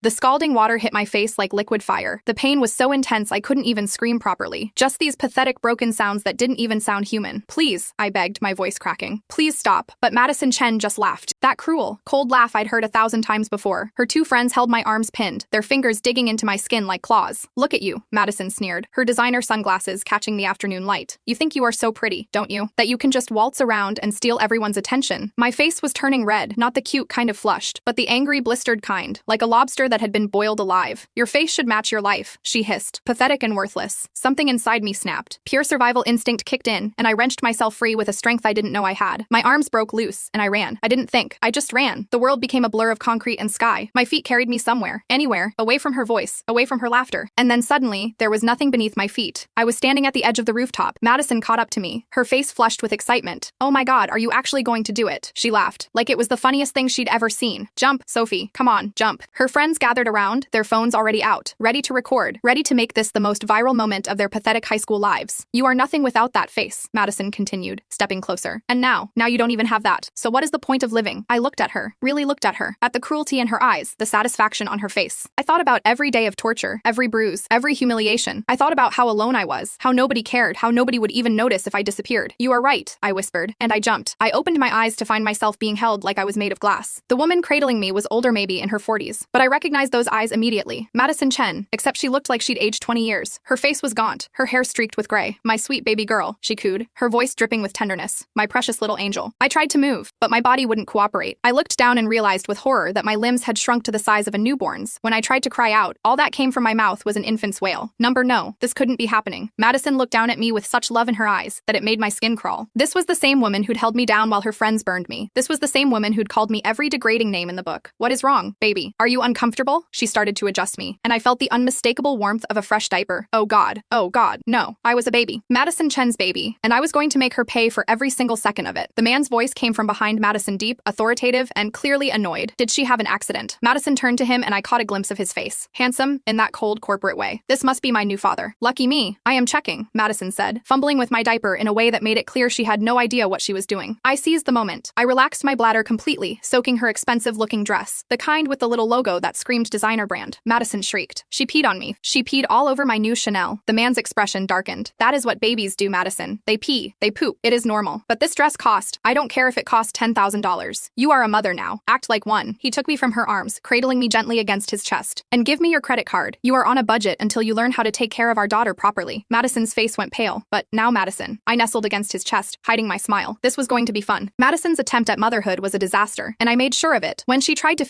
The scalding water hit my face like liquid fire. The pain was so intense I couldn't even scream properly. Just these pathetic broken sounds that didn't even sound human. Please, I begged, my voice cracking. Please stop. But Madison Chen just laughed. That cruel, cold laugh I'd heard 1,000 times before. Her two friends held my arms pinned, their fingers digging into my skin like claws. Look at you, Madison sneered, her designer sunglasses catching the afternoon light. You think you are so pretty, don't you? That you can just waltz around and steal everyone's attention. My face was turning red, not the cute kind of flushed, but the angry, blistered kind, like a lobster that had been boiled alive. Your face should match your life, she hissed, pathetic and worthless. Something inside me snapped. Pure survival instinct kicked in, and I wrenched myself free with a strength I didn't know I had. My arms broke loose, and I ran. I didn't think. I just ran. The world became a blur of concrete and sky. My feet carried me somewhere, anywhere, away from her voice, away from her laughter. And then suddenly, there was nothing beneath my feet. I was standing at the edge of the rooftop. Madison caught up to me, her face flushed with excitement. Oh my God, are you actually going to do it? She laughed, like it was the funniest thing she'd ever seen. Jump, Sophie, come on, jump. Her friends gathered around, their phones already out, ready to record, ready to make this the most viral moment of their pathetic high school lives. You are nothing without that face, Madison continued, stepping closer. And now you don't even have that. So what is the point of living? I looked at her, really looked at her, at the cruelty in her eyes, the satisfaction on her face. I thought about every day of torture, every bruise, every humiliation. I thought about how alone I was, how nobody cared, how nobody would even notice if I disappeared. You are right, I whispered, and I jumped. I opened my eyes to find myself being held like I was made of glass. The woman cradling me was older, maybe in her 40s, but I recognized those eyes immediately. Madison Chen, except she looked like she'd aged 20 years. Her face was gaunt, her hair streaked with gray. My sweet baby girl, she cooed, her voice dripping with tenderness. My precious little angel. I tried to move, but my body wouldn't cooperate. I looked down and realized with horror that my limbs had shrunk to the size of a newborn's. When I tried to cry out, all that came from my mouth was an infant's wail. No, this couldn't be happening. Madison looked down at me with such love in her eyes that it made my skin crawl. This was the same woman who'd held me down while her friends burned me. This was the same woman who'd called me every degrading name in the book. What is wrong, baby? Are you uncomfortable? She started to adjust me, and I felt the unmistakable warmth of a fresh diaper. Oh God, no, I was a baby. Madison Chen's baby, and I was going to make her pay for every single second of it. The man's voice came from behind Madison, deep, authoritative, and clearly annoyed. Did she have an accident? Madison turned to him and I caught a glimpse of his face. Handsome, in that cold corporate way. This must be my new father. Lucky me. I am checking, Madison said, fumbling with my diaper in a way that made it clear she had no idea what she was doing. I seized the moment. I relaxed my bladder completely, soaking her expensive-looking dress, the kind with the little logo that screamed designer brand. Madison shrieked. She peed on me. She peed all over my new Chanel. The man's expression darkened. That is what babies do, Madison. They pee. They poop. It is normal. But this dress cost. I don't care if it cost $10,000. You are a mother now. Act like one. He took me from her arms, cradling me gently against his chest. And give me your credit card. You are on a budget until you learn how to take care of our daughter properly. Madison's face went pale. But now, Madison. I nestled against his chest, hiding my smile. This was going to be fun. Madison's attempt at motherhood was a disaster, and I made sure of it. When she tried to feed